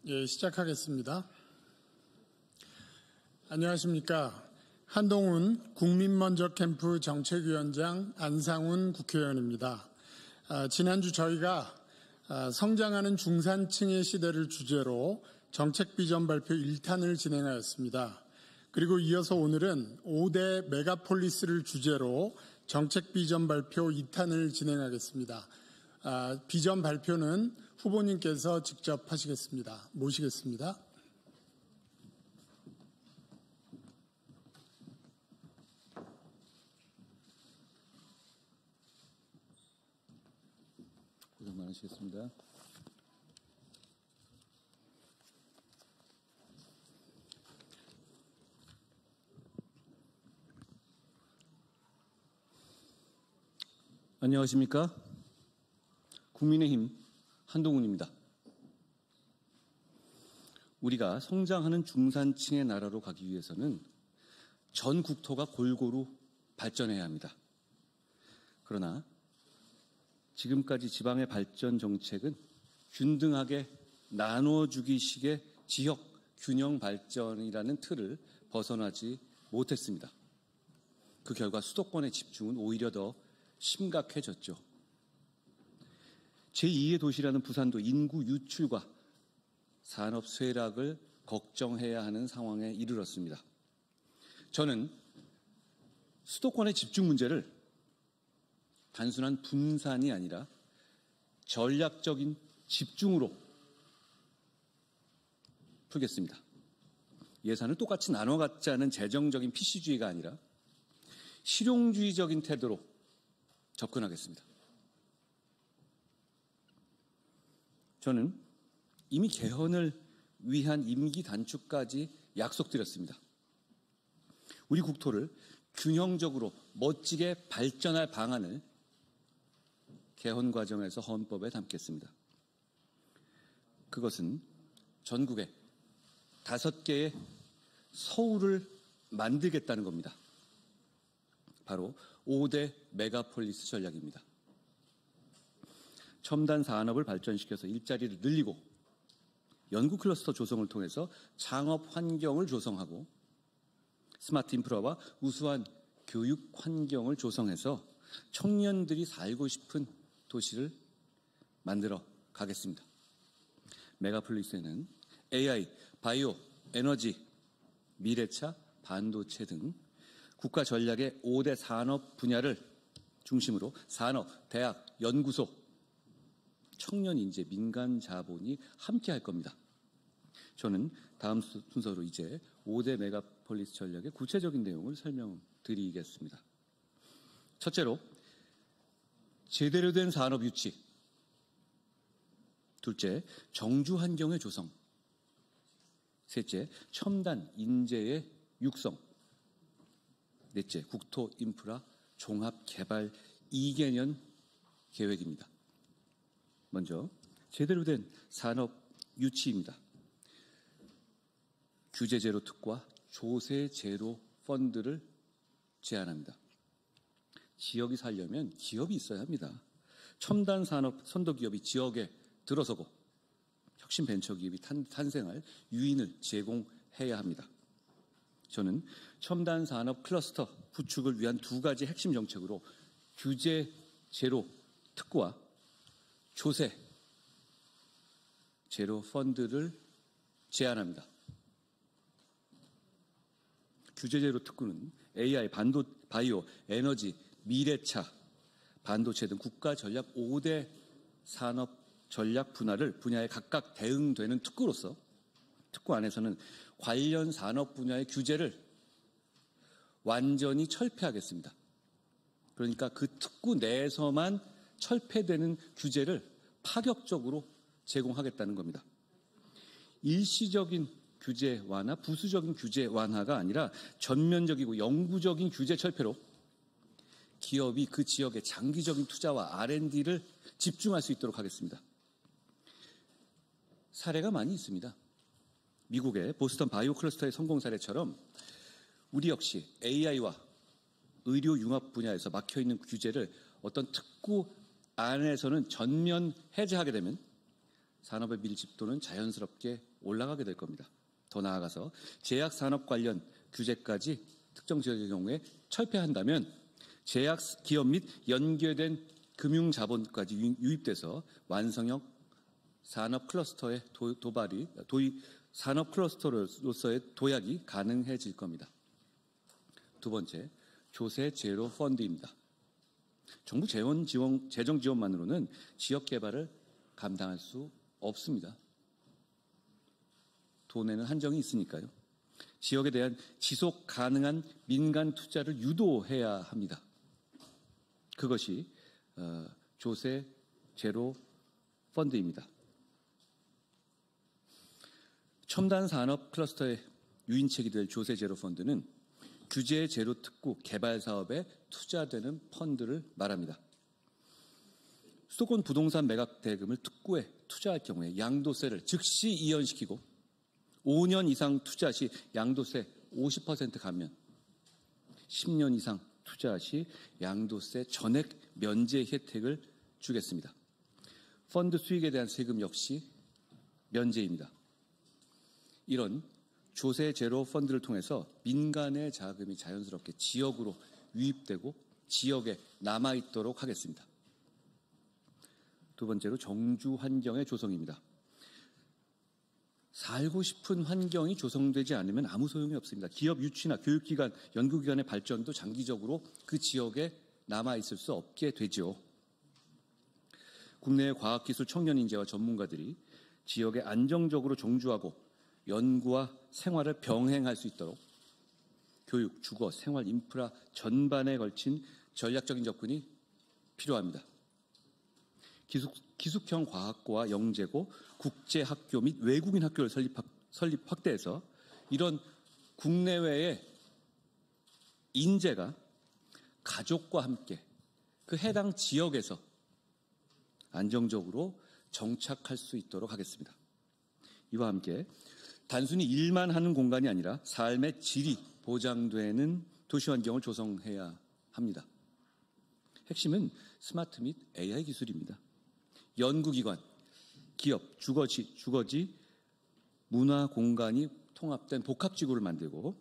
시작하겠습니다. 안녕하십니까. 한동훈 국민먼저 캠프 정책위원장, 안상훈 국회의원입니다. 지난주 저희가 성장하는 중산층의 시대를 주제로 정책 비전 발표 1탄을 진행하였습니다. 그리고 이어서 오늘은 5대 메가폴리스를 주제로 정책 비전 발표 2탄을 진행하겠습니다. 비전 발표는 후보님께서 직접 하시겠습니다. 모시겠습니다. 고생 많으시겠습니다. 안녕하십니까? 국민의힘 한동훈입니다. 우리가 성장하는 중산층의 나라로 가기 위해서는 전 국토가 골고루 발전해야 합니다. 그러나 지금까지 지방의 발전 정책은 균등하게 나눠주기식의 지역 균형 발전이라는 틀을 벗어나지 못했습니다. 그 결과 수도권의 집중은 오히려 더 심각해졌죠. 제2의 도시라는 부산도 인구 유출과 산업 쇠락을 걱정해야 하는 상황에 이르렀습니다. 저는 수도권의 집중 문제를 단순한 분산이 아니라 전략적인 집중으로 풀겠습니다. 예산을 똑같이 나눠 갖자는 재정적인 PC주의가 아니라 실용주의적인 태도로 접근하겠습니다. 저는 이미 개헌을 위한 임기 단축까지 약속드렸습니다. 우리 국토를 균형적으로 멋지게 발전할 방안을 개헌 과정에서 헌법에 담겠습니다. 그것은 전국에 5개의 서울을 만들겠다는 겁니다. 바로 5대 메가폴리스 전략입니다. 첨단 산업을 발전시켜서 일자리를 늘리고 연구 클러스터 조성을 통해서 창업 환경을 조성하고 스마트 인프라와 우수한 교육 환경을 조성해서 청년들이 살고 싶은 도시를 만들어 가겠습니다. 메가폴리스에는 AI, 바이오, 에너지, 미래차, 반도체 등 국가 전략의 5대 산업 분야를 중심으로 산업, 대학, 연구소, 청년 인재, 민간 자본이 함께 할 겁니다. 저는 다음 순서로 이제 5대 메가폴리스 전략의 구체적인 내용을 설명드리겠습니다. 첫째로 제대로 된 산업 유치, 둘째 정주 환경의 조성, 셋째 첨단 인재의 육성, 넷째 국토 인프라 종합 개발 2개년 계획입니다. 먼저 제대로 된 산업 유치입니다. 규제 제로 특과 조세 제로 펀드를 제안합니다. 지역이 살려면 기업이 있어야 합니다. 첨단 산업 선도 기업이 지역에 들어서고 혁신 벤처 기업이 탄생할 유인을 제공해야 합니다. 저는 첨단 산업 클러스터 구축을 위한 2가지 핵심 정책으로 규제 제로 특구와 조세 제로 펀드를 제안합니다. 규제 제로 특구는 AI, 바이오, 에너지, 미래차, 반도체 등 국가 전략 5대 산업 전략 분야에 각각 대응되는 특구로서 특구 안에서는 관련 산업 분야의 규제를 완전히 철폐하겠습니다. 그러니까 그 특구 내에서만 철폐되는 규제를 파격적으로 제공하겠다는 겁니다. 일시적인 규제 완화, 부수적인 규제 완화가 아니라 전면적이고 영구적인 규제 철폐로 기업이 그 지역의 장기적인 투자와 R&D를 집중할 수 있도록 하겠습니다. 사례가 많이 있습니다. 미국의 보스턴 바이오 클러스터의 성공 사례처럼 우리 역시 AI와 의료 융합 분야에서 막혀있는 규제를 어떤 특구 안에서는 전면 해제하게 되면 산업의 밀집도는 자연스럽게 올라가게 될 겁니다. 더 나아가서 제약산업 관련 규제까지 특정 지역의 경우에 철폐한다면 제약기업 및 연계된 금융자본까지 유입돼서 완성형 산업 클러스터의 산업 클러스터로서의 도약이 가능해질 겁니다. 두 번째, 조세 제로 펀드입니다. 정부 재정 지원만으로는 지역 개발을 감당할 수 없습니다. 돈에는 한정이 있으니까요. 지역에 대한 지속 가능한 민간 투자를 유도해야 합니다. 그것이 조세 제로 펀드입니다. 첨단 산업 클러스터의 유인책이 될 조세 제로 펀드는 규제 제로 특구 개발 사업에 투자되는 펀드를 말합니다. 수도권 부동산 매각 대금을 특구에 투자할 경우에 양도세를 즉시 이연시키고 5년 이상 투자 시 양도세 50% 감면, 10년 이상 투자 시 양도세 전액 면제 혜택을 주겠습니다. 펀드 수익에 대한 세금 역시 면제입니다. 이런 조세 제로 펀드를 통해서 민간의 자금이 자연스럽게 지역으로 유입되고 지역에 남아있도록 하겠습니다. 두 번째로 정주 환경의 조성입니다. 살고 싶은 환경이 조성되지 않으면 아무 소용이 없습니다. 기업 유치나 교육기관, 연구기관의 발전도 장기적으로 그 지역에 남아있을 수 없게 되죠. 국내의 과학기술 청년 인재와 전문가들이 지역에 안정적으로 정주하고 연구와 생활을 병행할 수 있도록 교육, 주거, 생활, 인프라 전반에 걸친 전략적인 접근이 필요합니다. 기숙형 과학고와 영재고, 국제학교 및 외국인 학교를 설립 확대해서 이런 국내외의 인재가 가족과 함께 그 해당 지역에서 안정적으로 정착할 수 있도록 하겠습니다. 이와 함께 단순히 일만 하는 공간이 아니라 삶의 질이 보장되는 도시 환경을 조성해야 합니다. 핵심은 스마트 및 AI 기술입니다. 연구기관, 기업, 주거지, 문화 공간이 통합된 복합지구를 만들고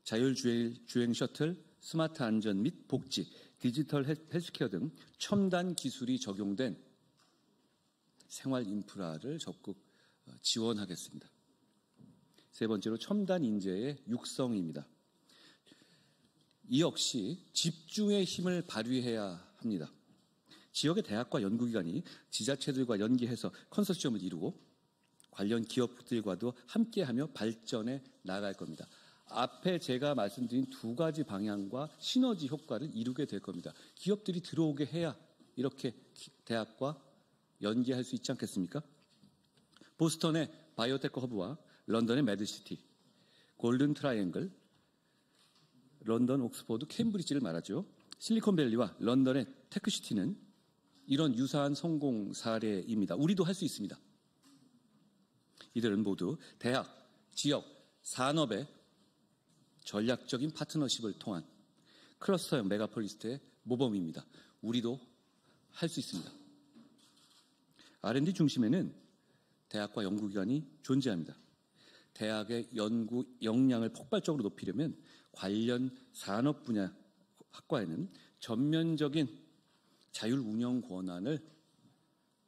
자율주행 셔틀, 스마트 안전 및 복지, 디지털 헬스케어 등 첨단 기술이 적용된 생활 인프라를 적극 지원하겠습니다. 세 번째로 첨단 인재의 육성입니다. 이 역시 집중의 힘을 발휘해야 합니다. 지역의 대학과 연구기관이 지자체들과 연계해서 컨소시엄을 이루고 관련 기업들과도 함께하며 발전해 나갈 겁니다. 앞에 제가 말씀드린 두 가지 방향과 시너지 효과를 이루게 될 겁니다. 기업들이 들어오게 해야 이렇게 대학과 연계할 수 있지 않겠습니까? 보스턴의 바이오테크 허브와 런던의 매드시티, 골든 트라이앵글, 런던, 옥스퍼드, 케임브리지를 말하죠. 실리콘밸리와 런던의 테크시티는 이런 유사한 성공 사례입니다. 우리도 할 수 있습니다. 이들은 모두 대학, 지역, 산업의 전략적인 파트너십을 통한 클러스터형 메가폴리스트의 모범입니다. 우리도 할 수 있습니다. R&D 중심에는 대학과 연구기관이 존재합니다. 대학의 연구 역량을 폭발적으로 높이려면 관련 산업 분야 학과에는 전면적인 자율 운영 권한을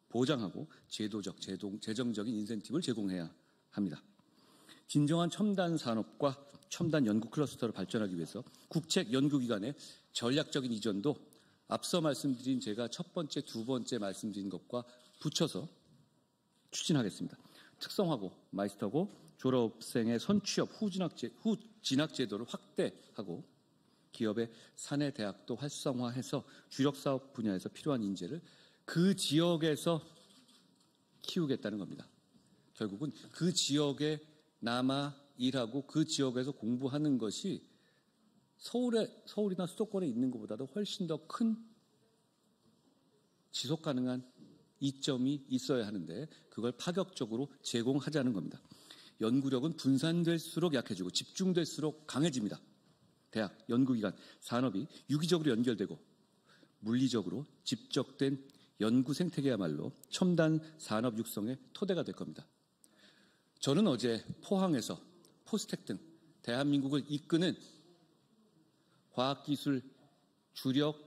보장하고 제도적, 재정적인 인센티브를 제공해야 합니다. 진정한 첨단 산업과 첨단 연구 클러스터를 발전하기 위해서 국책 연구기관의 전략적인 이전도 앞서 말씀드린 제가 첫 번째, 두 번째 말씀드린 것과 붙여서 추진하겠습니다. 특성화고, 마이스터고, 졸업생의 선취업 후 진학 제도를 확대하고 기업의 사내 대학도 활성화해서 주력 사업 분야에서 필요한 인재를 그 지역에서 키우겠다는 겁니다. 결국은 그 지역에 남아 일하고 그 지역에서 공부하는 것이 서울이나 수도권에 있는 것보다도 훨씬 더 큰 지속 가능한 이점이 있어야 하는데 그걸 파격적으로 제공하자는 겁니다. 연구력은 분산될수록 약해지고 집중될수록 강해집니다. 대학, 연구기관, 산업이 유기적으로 연결되고 물리적으로 집적된 연구 생태계야말로 첨단 산업 육성의 토대가 될 겁니다. 저는 어제 포항에서 포스텍 등 대한민국을 이끄는 과학기술 주력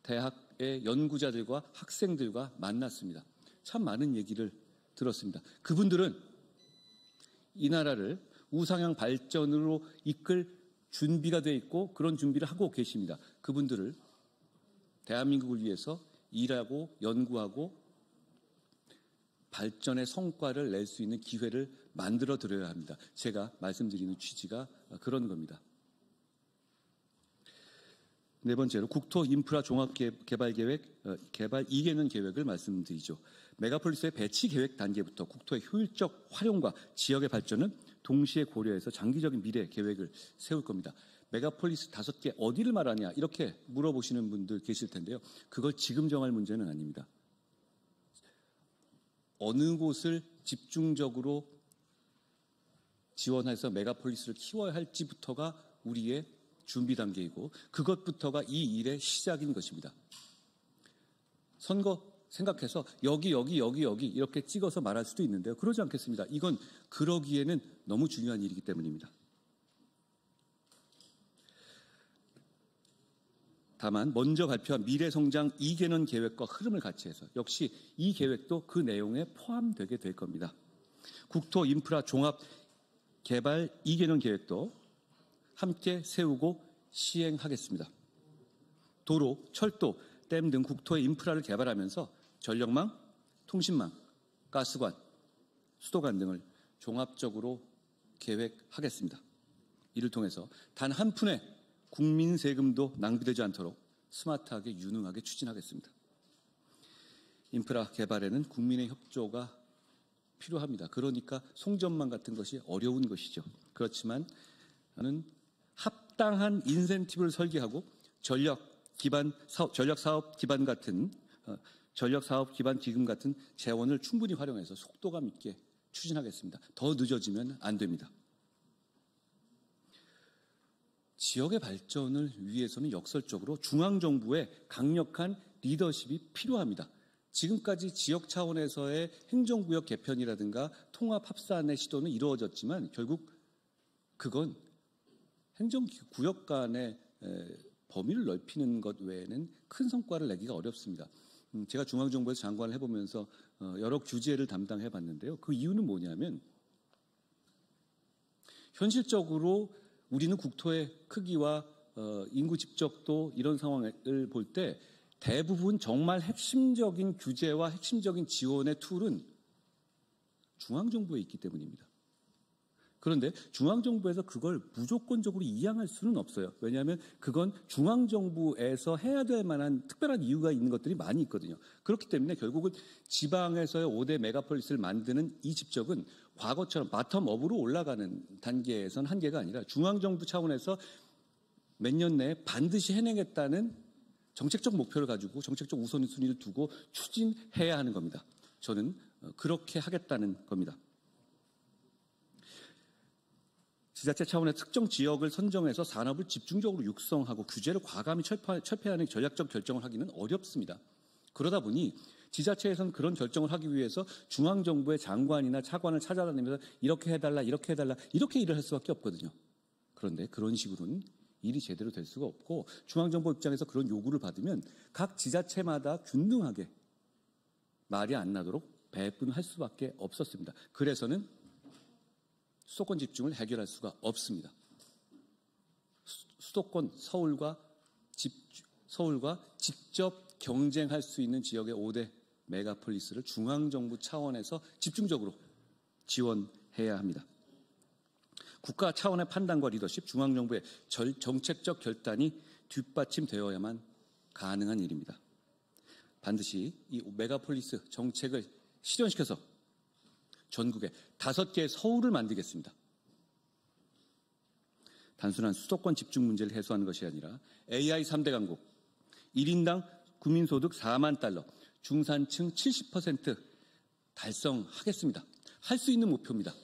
대학의 연구자들과 학생들과 만났습니다. 참 많은 얘기를 들었습니다. 그분들은 이 나라를 우상향 발전으로 이끌 준비가 돼 있고 그런 준비를 하고 계십니다. 그분들을 대한민국을 위해서 일하고 연구하고 발전의 성과를 낼 수 있는 기회를 만들어 드려야 합니다. 제가 말씀드리는 취지가 그런 겁니다. 네 번째로 국토 인프라 종합개발계획, 개발 2개년 계획을 말씀드리죠. 메가폴리스의 배치 계획 단계부터 국토의 효율적 활용과 지역의 발전은 동시에 고려해서 장기적인 미래 계획을 세울 겁니다. 메가폴리스 5개 어디를 말하냐 이렇게 물어보시는 분들 계실 텐데요. 그걸 지금 정할 문제는 아닙니다. 어느 곳을 집중적으로 지원해서 메가폴리스를 키워야 할지부터가 우리의 준비 단계이고 그것부터가 이 일의 시작인 것입니다. 선거 생각해서 여기 이렇게 찍어서 말할 수도 있는데요. 그러지 않겠습니다. 이건 그러기에는 너무 중요한 일이기 때문입니다. 다만 먼저 발표한 미래성장 2개년 계획과 흐름을 같이 해서 역시 이 계획도 그 내용에 포함되게 될 겁니다. 국토 인프라 종합 개발 2개년 계획도 함께 세우고 시행하겠습니다. 도로, 철도, 댐 등 국토의 인프라를 개발하면서 전력망, 통신망, 가스관, 수도관 등을 종합적으로 계획하겠습니다. 이를 통해서 단 한 푼의 국민 세금도 낭비되지 않도록 스마트하게 유능하게 추진하겠습니다. 인프라 개발에는 국민의 협조가 필요합니다. 그러니까 송전망 같은 것이 어려운 것이죠. 그렇지만 저는 합당한 인센티브를 설계하고 전력 사업 기반 기금 같은 재원을 충분히 활용해서 속도감 있게 추진하겠습니다. 더 늦어지면 안 됩니다. 지역의 발전을 위해서는 역설적으로 중앙정부의 강력한 리더십이 필요합니다. 지금까지 지역 차원에서의 행정구역 개편이라든가 통합 합산의 시도는 이루어졌지만 결국 그건 행정구역 간의 범위를 넓히는 것 외에는 큰 성과를 내기가 어렵습니다. 제가 중앙정부에서 장관을 해보면서 여러 규제를 담당해봤는데요. 그 이유는 뭐냐면 현실적으로 우리는 국토의 크기와 인구 집적도 이런 상황을 볼 때 대부분 정말 핵심적인 규제와 핵심적인 지원의 툴은 중앙정부에 있기 때문입니다. 그런데 중앙정부에서 그걸 무조건적으로 이양할 수는 없어요. 왜냐하면 그건 중앙정부에서 해야 될 만한 특별한 이유가 있는 것들이 많이 있거든요. 그렇기 때문에 결국은 지방에서의 5대 메가폴리스를 만드는 이 집적은 과거처럼 바텀업으로 올라가는 단계에선 한계가 아니라 중앙정부 차원에서 몇 년 내에 반드시 해내겠다는 정책적 목표를 가지고 정책적 우선순위를 두고 추진해야 하는 겁니다. 저는 그렇게 하겠다는 겁니다. 지자체 차원의 특정 지역을 선정해서 산업을 집중적으로 육성하고 규제를 과감히 철폐하는 전략적 결정을 하기는 어렵습니다. 그러다 보니 지자체에서는 그런 결정을 하기 위해서 중앙정부의 장관이나 차관을 찾아다니면서 이렇게 해달라 이렇게 일을 할 수밖에 없거든요. 그런데 그런 식으로는 일이 제대로 될 수가 없고 중앙정부 입장에서 그런 요구를 받으면 각 지자체마다 균등하게 말이 안 나도록 배분할 수밖에 없었습니다. 그래서는 수도권 집중을 해결할 수가 없습니다. 수도권 서울과 직접 경쟁할 수 있는 지역의 5대 메가폴리스를 중앙정부 차원에서 집중적으로 지원해야 합니다. 국가 차원의 판단과 리더십, 중앙정부의 정책적 결단이 뒷받침되어야만 가능한 일입니다. 반드시 이 메가폴리스 정책을 실현시켜서 전국에 5개의 서울을 만들겠습니다. 단순한 수도권 집중 문제를 해소하는 것이 아니라 AI 3대 강국, 1인당 국민소득 4만 달러, 중산층 70% 달성하겠습니다. 할 수 있는 목표입니다.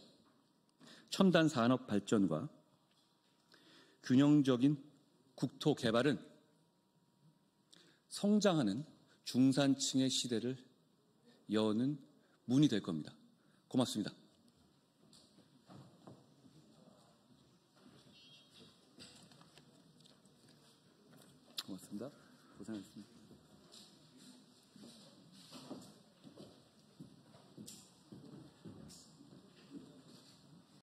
첨단 산업 발전과 균형적인 국토 개발은 성장하는 중산층의 시대를 여는 문이 될 겁니다. 고맙습니다. 고맙습니다. 고생하셨습니다.